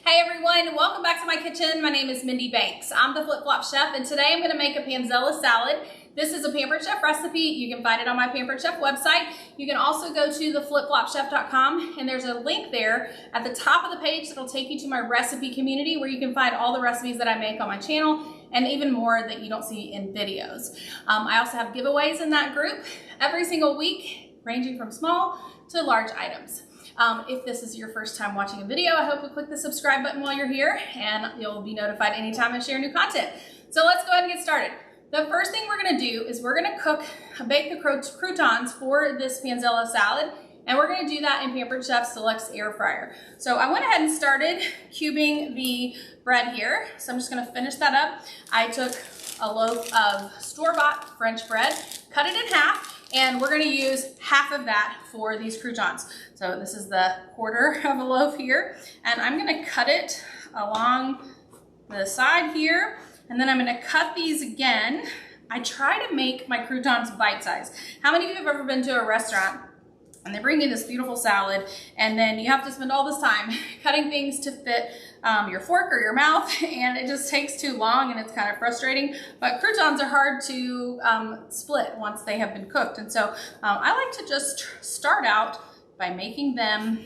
Hey everyone, welcome back to my kitchen. My name is Mindy Banks. I'm the Flip Flop Chef, and today I'm going to make a Panzanella salad. This is a Pampered Chef recipe. You can find it on my Pampered Chef website. You can also go to theflipflopchef.com, and there's a link there at the top of the page that'll take you to my recipe community where you can find all the recipes that I make on my channel and even more that you don't see in videos. I also have giveaways in that group every single week, ranging from small to large items. If this is your first time watching a video, I hope you click the subscribe button while you're here and you'll be notified anytime I share new content. So let's go ahead and get started. The first thing we're gonna do is we're gonna bake the croutons for this Panzanella salad, and we're gonna do that in Pampered Chef Select's air fryer. So I went ahead and started cubing the bread here. So I'm just gonna finish that up. I took a loaf of store-bought French bread, cut it in half, and we're gonna use half of that for these croutons. So this is the quarter of a loaf here, and I'm gonna cut it along the side here, and then I'm gonna cut these again. I try to make my croutons bite-sized. How many of you have ever been to a restaurant and they bring you this beautiful salad, and then you have to spend all this time cutting things to fit your fork or your mouth, and it just takes too long and it's kind of frustrating. But croutons are hard to split once they have been cooked. And so I like to just start out by making them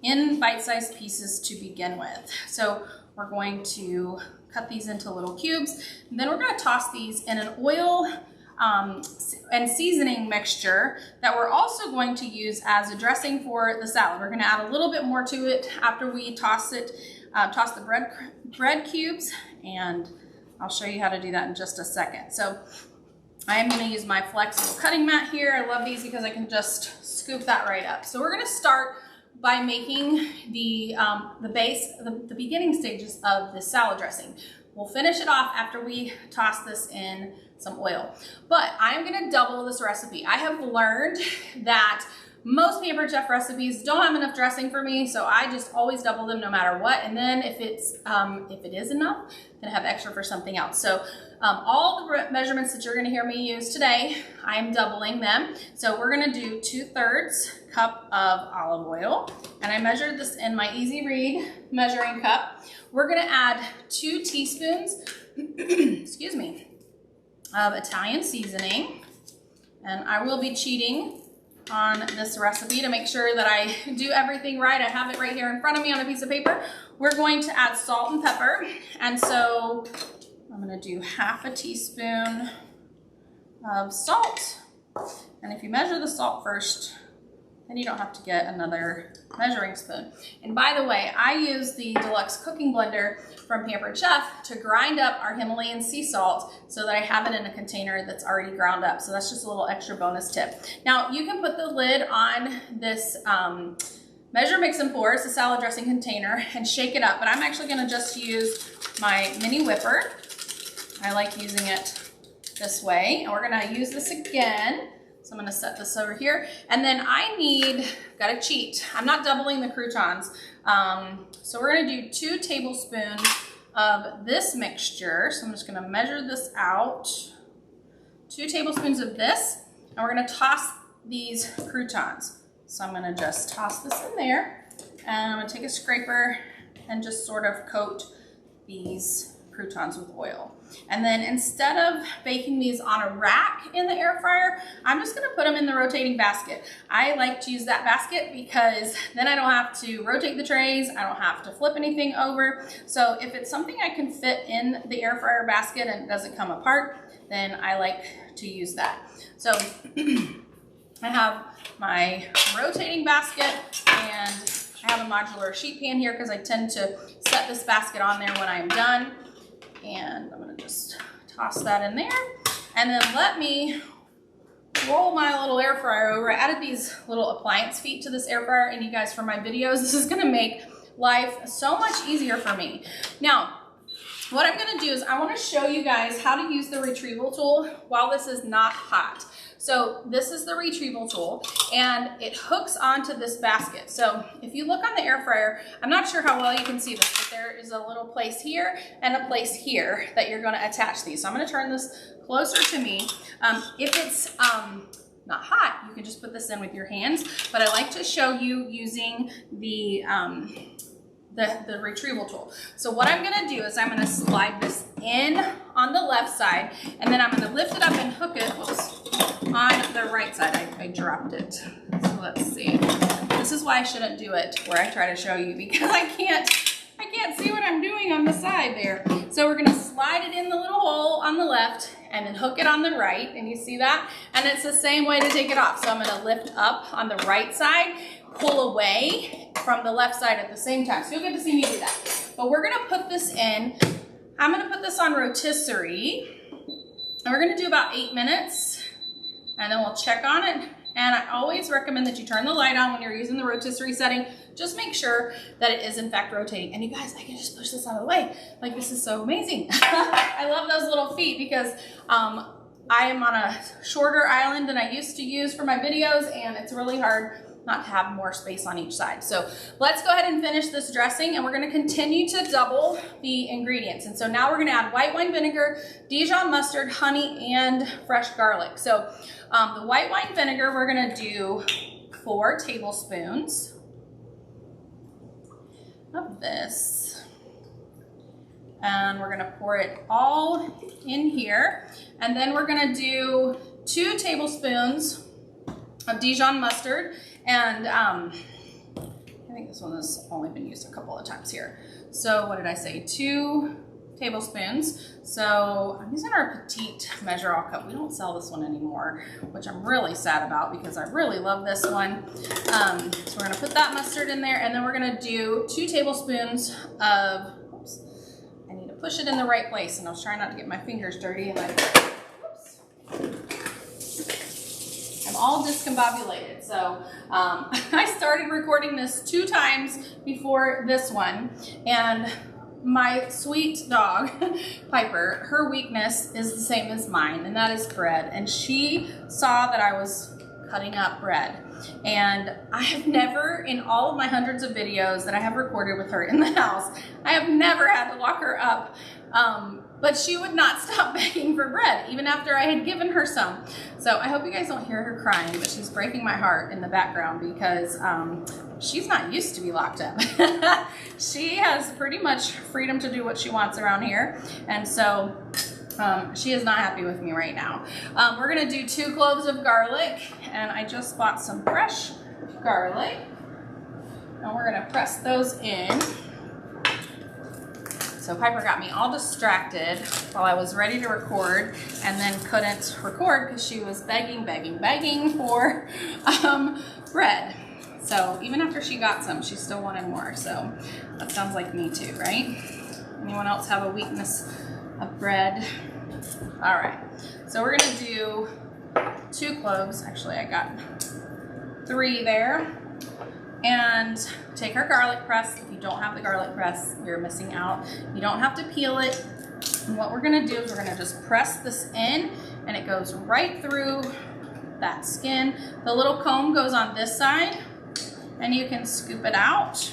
in bite-sized pieces to begin with. So we're going to cut these into little cubes, and then we're gonna toss these in an oil and seasoning mixture that we're also going to use as a dressing for the salad. We're gonna add a little bit more to it after we toss it, toss the bread cubes, and I'll show you how to do that in just a second. So I am gonna use my flexible cutting mat here. I love these because I can just scoop that right up. So we're gonna start by making the beginning stages of the salad dressing. We'll finish it off after we toss this in some oil. But I'm gonna double this recipe. I have learned that most Pampered Chef recipes don't have enough dressing for me, so I just always double them no matter what. And then if it is enough, then have extra for something else. So all the measurements that you're gonna hear me use today, I'm doubling them. So we're gonna do 2/3 cup of olive oil, and I measured this in my Easy Read measuring cup. We're gonna add 2 teaspoons, excuse me, of Italian seasoning, and I will be cheating on this recipe to make sure that I do everything right. I have it right here in front of me on a piece of paper. We're going to add salt and pepper, and so I'm gonna do half a teaspoon of salt, and if you measure the salt first, then you don't have to get another measuring spoon. And by the way, I use the deluxe cooking blender from Pampered Chef to grind up our Himalayan sea salt so that I have it in a container that's already ground up. So that's just a little extra bonus tip. Now you can put the lid on this Measure, Mix, and Pour, it's a salad dressing container, and shake it up. But I'm actually gonna just use my mini whipper. I like using it this way. And we're gonna use this again. So I'm gonna set this over here. And then gotta cheat. I'm not doubling the croutons. So we're gonna do 2 tablespoons of this mixture. So I'm just gonna measure this out. 2 tablespoons of this, and we're gonna toss these croutons. So I'm gonna just toss this in there, and I'm gonna take a scraper and just sort of coat these croutons with oil. And then instead of baking these on a rack in the air fryer, I'm just gonna put them in the rotating basket. I like to use that basket because then I don't have to rotate the trays, I don't have to flip anything over. So if it's something I can fit in the air fryer basket and it doesn't come apart, then I like to use that. So I have my rotating basket, and I have a modular sheet pan here because I tend to set this basket on there when I'm done. And I'm gonna just toss that in there. And then let me roll my little air fryer over. I added these little appliance feet to this air fryer, and you guys, for my videos, this is gonna make life so much easier for me. Now, what I'm gonna do is I wanna show you guys how to use the retrieval tool while this is not hot. So this is the retrieval tool, and it hooks onto this basket. So if you look on the air fryer, I'm not sure how well you can see this, but there is a little place here and a place here that you're gonna attach these. So I'm gonna turn this closer to me. If it's not hot, you can just put this in with your hands, but I like to show you using the the retrieval tool. So what I'm gonna do is I'm gonna slide this in on the left side, and then I'm gonna lift it up and hook it, whoops, on the right side. I dropped it. So let's see. This is why I shouldn't do it where I try to show you, because I can't see what I'm doing on the side there. So we're gonna slide it in the little hole on the left and then hook it on the right, and you see that? And it's the same way to take it off. So I'm gonna lift up on the right side, pull away from the left side at the same time. So you'll get to see me do that. But we're gonna put this in. I'm gonna put this on rotisserie, and we're gonna do about 8 minutes, and then we'll check on it. And I always recommend that you turn the light on when you're using the rotisserie setting. Just make sure that it is in fact rotating. And you guys, I can just push this out of the way. Like, this is so amazing. I love those little feet because I am on a shorter island than I used to use for my videos, and it's really hard not to have more space on each side. So let's go ahead and finish this dressing, and we're gonna continue to double the ingredients. And so now we're gonna add white wine vinegar, Dijon mustard, honey, and fresh garlic. So the white wine vinegar, we're gonna do 4 tablespoons of this. And we're gonna pour it all in here. And then we're gonna do 2 tablespoons of Dijon mustard. And I think this one has only been used a couple of times here. So what did I say? 2 tablespoons. So I'm using our petite measure-all cup. We don't sell this one anymore, which I'm really sad about because I really love this one. So we're gonna put that mustard in there, and then we're gonna do 2 tablespoons of, oops, I need to push it in the right place, and I was trying not to get my fingers dirty, and whoops. I'm all discombobulated. So I started recording this 2 times before this one, and my sweet dog, Piper, her weakness is the same as mine, and that is bread. And she saw that I was cutting up bread. And I have never, in all of my hundreds of videos that I have recorded with her in the house, I have never had to lock her up. But she would not stop begging for bread, even after I had given her some. So I hope you guys don't hear her crying, but she's breaking my heart in the background because she's not used to be locked up. She has pretty much freedom to do what she wants around here. And so she is not happy with me right now. We're gonna do 2 cloves of garlic, and I just bought some fresh garlic. And we're gonna press those in. So Piper got me all distracted while I was ready to record, and then couldn't record because she was begging for bread. So even after she got some, she still wanted more. So that sounds like me too, right? Anyone else have a weakness of bread? All right, so we're gonna do 2 cloves. Actually, I got 3 there. And take our garlic press. If you don't have the garlic press, you're missing out. You don't have to peel it. And what we're gonna do is we're gonna just press this in, and it goes right through that skin. The little comb goes on this side, and you can scoop it out.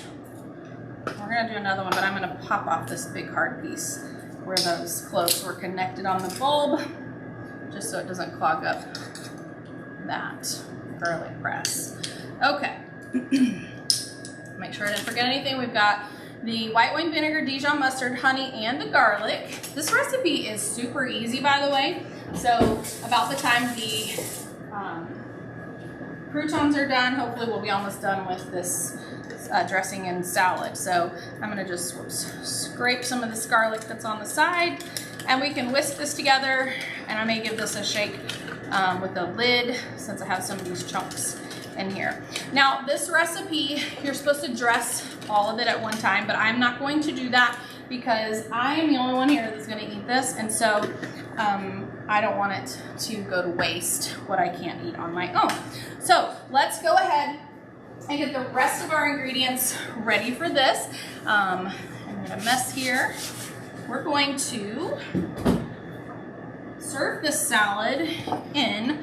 We're gonna do another one, but I'm gonna pop off this big hard piece where those cloves were connected on the bulb, just so it doesn't clog up that garlic press. Okay. Make sure I didn't forget anything. We've got the white wine vinegar, Dijon mustard, honey, and the garlic. This recipe is super easy, by the way. So about the time the croutons are done, hopefully we'll be almost done with this dressing and salad. So I'm gonna just scrape some of this garlic that's on the side, and we can whisk this together, and I may give this a shake with the lid since I have some of these chunks in here. Now this recipe, you're supposed to dress all of it at one time, but I'm not going to do that because I am the only one here that's going to eat this, and so I don't want it to go to waste what I can't eat on my own. So let's go ahead and get the rest of our ingredients ready for this. I'm in a mess here. We're going to serve this salad in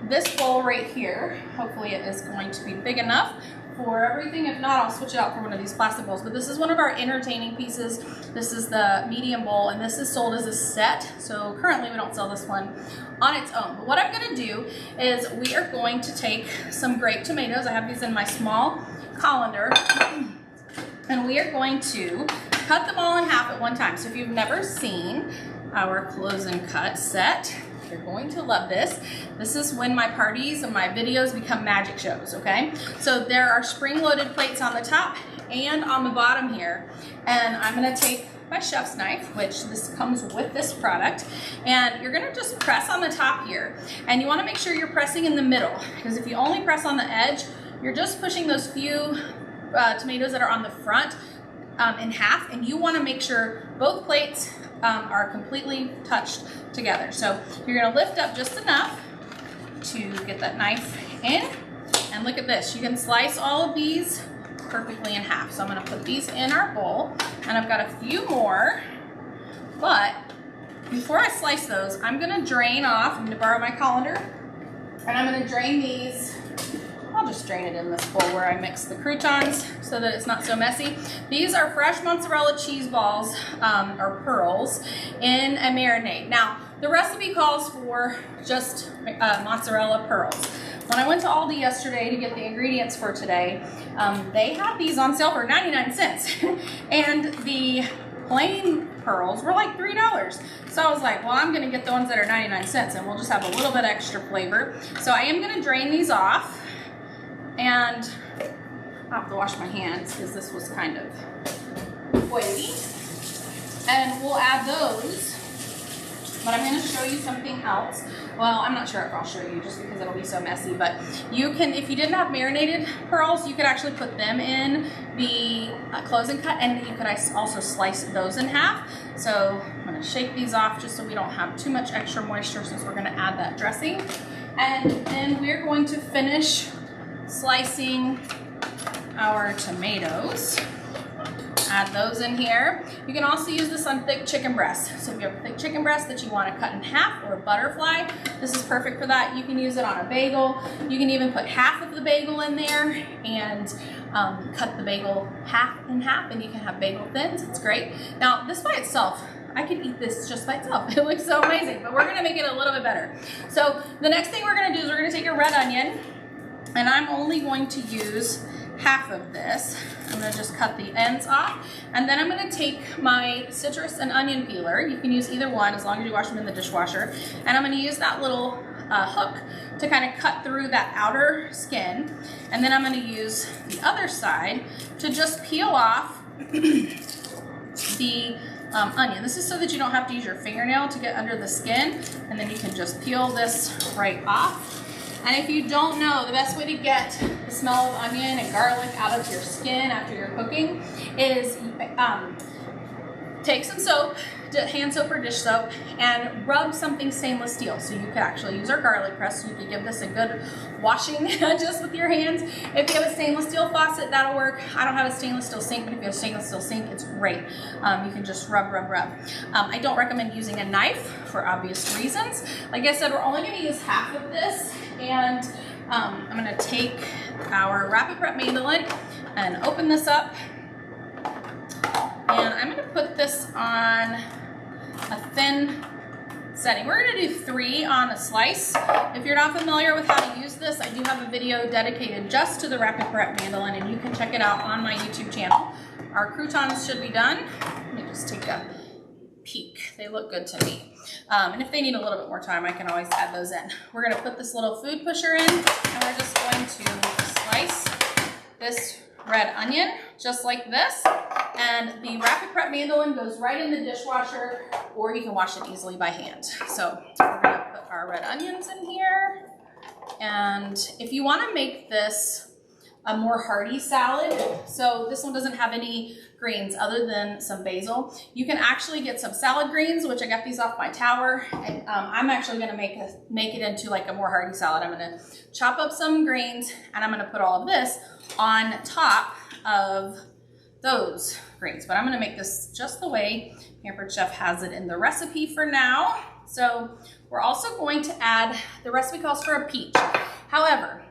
this bowl right here. Hopefully it is going to be big enough for everything. If not, I'll switch it out for one of these plastic bowls. But this is one of our entertaining pieces. This is the medium bowl, and this is sold as a set. So currently we don't sell this one on its own. But what I'm gonna do is we are going to take some grape tomatoes. I have these in my small colander. And we are going to cut them all in half at one time. So if you've never seen our close and cut set, you're going to love this. This is when my parties and my videos become magic shows, okay? So there are spring-loaded plates on the top and on the bottom here. And I'm gonna take my chef's knife, which this comes with this product, and you're gonna just press on the top here. And you wanna make sure you're pressing in the middle, because if you only press on the edge, you're just pushing those few tomatoes that are on the front in half, and you wanna make sure both plates are completely touched together. So you're gonna lift up just enough to get that knife in, and look at this. You can slice all of these perfectly in half. So I'm gonna put these in our bowl, and I've got a few more, but before I slice those, I'm gonna drain off. I'm gonna borrow my colander, and I'm gonna drain these. I'll just drain it in this bowl where I mix the croutons so that it's not so messy. These are fresh mozzarella cheese balls, or pearls, in a marinade. Now, the recipe calls for just mozzarella pearls. When I went to Aldi yesterday to get the ingredients for today, they had these on sale for 99 cents. And the plain pearls were like $3. So I was like, well, I'm gonna get the ones that are 99 cents and we'll just have a little bit extra flavor. So I am gonna drain these off, and I have to wash my hands because this was kind of oily. And we'll add those, but I'm gonna show you something else. Well, I'm not sure if I'll show you just because it'll be so messy, but you can, if you didn't have marinated pearls, you could actually put them in the close and cut, and you could also slice those in half. So I'm gonna shake these off just so we don't have too much extra moisture, since we're gonna add that dressing. And then we're going to finish slicing our tomatoes. Add those in here. You can also use this on thick chicken breast. So if you have a thick chicken breast that you want to cut in half, or a butterfly, this is perfect for that. You can use it on a bagel. You can even put half of the bagel in there and cut the bagel in half, and you can have bagel thins. It's great. Now, this by itself, I could eat this just by itself. It looks so amazing, but we're gonna make it a little bit better. So the next thing we're gonna do is we're gonna take a red onion, and I'm only going to use half of this. I'm gonna just cut the ends off, and then I'm gonna take my citrus and onion peeler. You can use either one as long as you wash them in the dishwasher. And I'm gonna use that little hook to kind of cut through that outer skin. And then I'm gonna use the other side to just peel off the onion. This is so that you don't have to use your fingernail to get under the skin, and then you can just peel this right off. And if you don't know, the best way to get the smell of onion and garlic out of your skin after you're cooking is take some soap, hand soap or dish soap, and rub something stainless steel. So you could actually use our garlic press. So you could give this a good washing just with your hands. If you have a stainless steel faucet, that'll work. I don't have a stainless steel sink, but if you have a stainless steel sink, it's great. You can just rub. I don't recommend using a knife for obvious reasons. Like I said, we're only gonna use half of this, and I'm gonna take our Rapid Prep mandolin and open this up. And I'm gonna put this on a thin setting. We're gonna do 3 on a slice. If you're not familiar with how to use this, I do have a video dedicated just to the Rapid Prep mandolin, and you can check it out on my YouTube channel. Our croutons should be done. Let me just take a peek. They look good to me. And if they need a little bit more time, I can always add those in. We're gonna put this little food pusher in, and we're just going to slice this red onion just like this. And the Rapid Prep mandolin goes right in the dishwasher, or you can wash it easily by hand. So we're gonna put our red onions in here. And if you wanna make this a more hearty salad, so this one doesn't have any greens other than some basil, you can actually get some salad greens, which I got these off my tower. And I'm actually gonna make it into like a more hearty salad. I'm gonna chop up some greens, and I'm gonna put all of this on top of those greens. But I'm gonna make this just the way Pampered Chef has it in the recipe for now. So we're also going to add, the recipe calls for a peach. However,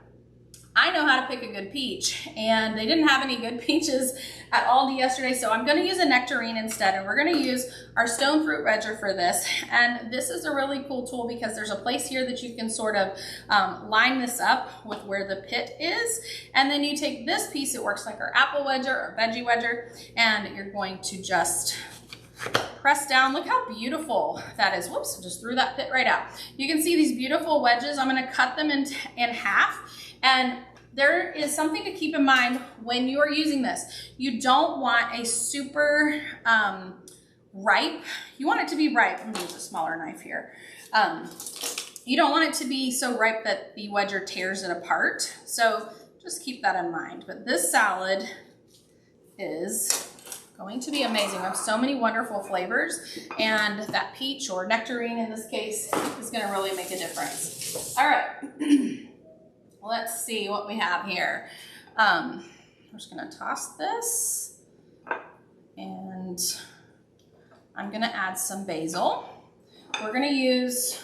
I know how to pick a good peach, and they didn't have any good peaches at Aldi yesterday, so I'm gonna use a nectarine instead, and we're gonna use our stone fruit wedger for this. And this is a really cool tool because there's a place here that you can sort of line this up with where the pit is, and then you take this piece, it works like our apple wedger or veggie wedger, and you're going to just press down. Look how beautiful that is. Whoops, just threw that pit right out. You can see these beautiful wedges. I'm gonna cut them in half. And there is something to keep in mind when you are using this. You don't want a super ripe. You want it to be ripe. I'm gonna use a smaller knife here. You don't want it to be so ripe that the wedger tears it apart. So just keep that in mind. But this salad is going to be amazing. We have so many wonderful flavors, and that peach or nectarine in this case is gonna really make a difference. All right. Let's see what we have here. I'm just gonna toss this, and I'm gonna add some basil. We're gonna use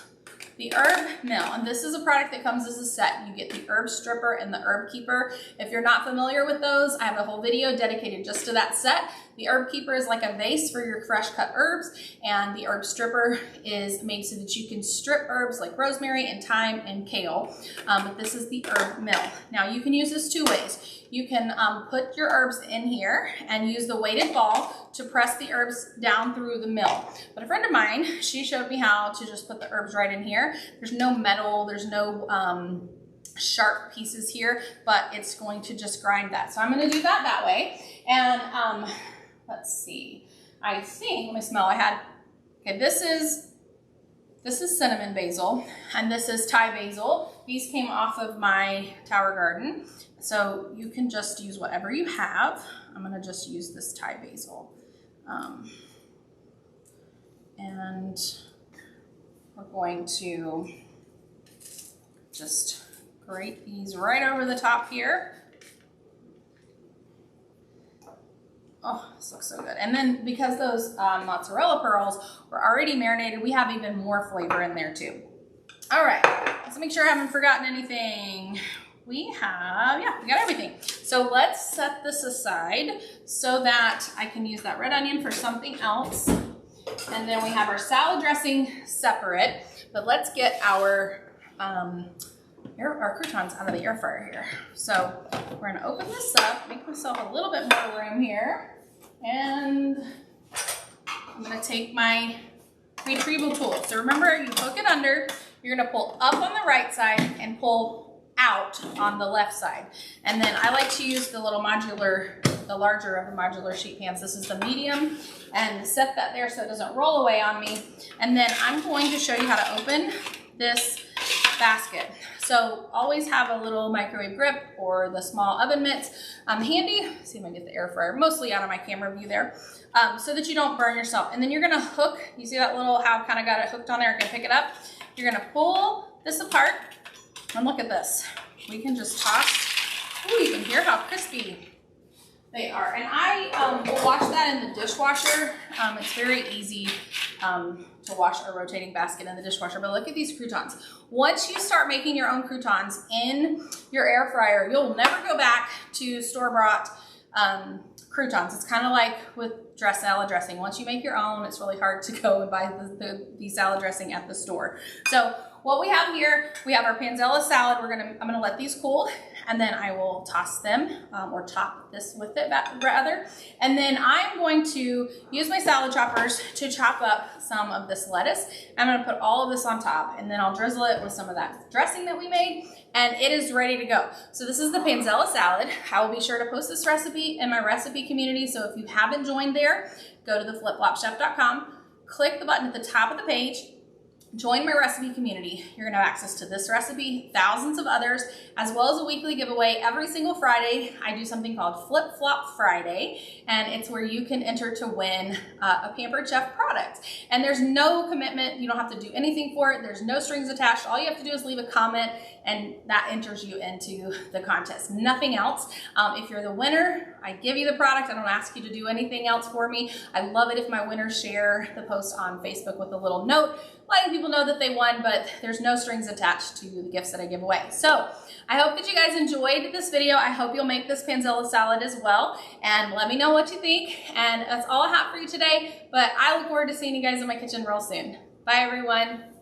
the herb mill, and this is a product that comes as a set. You get the herb stripper and the herb keeper. If you're not familiar with those, I have a whole video dedicated just to that set. The herb keeper is like a vase for your fresh cut herbs, and the herb stripper is made so that you can strip herbs like rosemary and thyme and kale. But this is the herb mill. Now you can use this two ways. You can put your herbs in here and use the weighted ball to press the herbs down through the mill. But a friend of mine, she showed me how to just put the herbs right in here. There's no metal, there's no sharp pieces here, but it's going to just grind that. So I'm gonna do that way. And let's see, I think, let me smell, okay, this is cinnamon basil, and this is Thai basil. These came off of my tower garden. So you can just use whatever you have. I'm gonna just use this Thai basil. And we're going to just grate these right over the top here. Oh, this looks so good. And then because those mozzarella pearls were already marinated, we have even more flavor in there too. All right, let's make sure I haven't forgotten anything. We got everything. So let's set this aside so that I can use that red onion for something else. And then we have our salad dressing separate, but let's get our croutons out of the air fryer here. So we're gonna open this up, make myself a little bit more room here. And I'm gonna take my retrieval tool. So remember, you hook it under, you're gonna pull up on the right side and pull out on the left side. And then I like to use the little modular, the larger of the modular sheet pans. This is the medium, and set that there so it doesn't roll away on me. And then I'm going to show you how to open this basket. So always have a little microwave grip or the small oven mitts handy. Let's see if I can get the air fryer mostly out of my camera view there, so that you don't burn yourself. And then you're gonna hook, you see that little, how I kind of got it hooked on there, I can pick it up. You're gonna pull this apart, and look at this. We can just toss. Ooh, you can hear how crispy they are. And I will wash that in the dishwasher. It's very easy to wash a rotating basket in the dishwasher, but look at these croutons. Once you start making your own croutons in your air fryer, you'll never go back to store-bought croutons. It's kind of like with salad dressing. Once you make your own, it's really hard to go and buy the salad dressing at the store. So what we have here, we have our Panzanella salad. I'm gonna let these cool, and then I will toss them, or top this with it rather. And then I'm going to use my salad choppers to chop up some of this lettuce. I'm gonna put all of this on top, and then I'll drizzle it with some of that dressing that we made, and it is ready to go. So this is the Panzanella salad. I will be sure to post this recipe in my recipe community, so if you haven't joined there, go to theflipflopchef.com, click the button at the top of the page, join my recipe community. You're gonna have access to this recipe, thousands of others, as well as a weekly giveaway. Every single Friday, I do something called Flip Flop Friday, and it's where you can enter to win a Pampered Chef product. And there's no commitment. You don't have to do anything for it. There's no strings attached. All you have to do is leave a comment, and that enters you into the contest. Nothing else. If you're the winner, I give you the product. I don't ask you to do anything else for me. I love it if my winners share the post on Facebook with a little note letting people know that they won, but there's no strings attached to the gifts that I give away. So I hope that you guys enjoyed this video. I hope you'll make this Panzanella salad as well, and let me know what you think. And that's all I have for you today, but I look forward to seeing you guys in my kitchen real soon. Bye, everyone.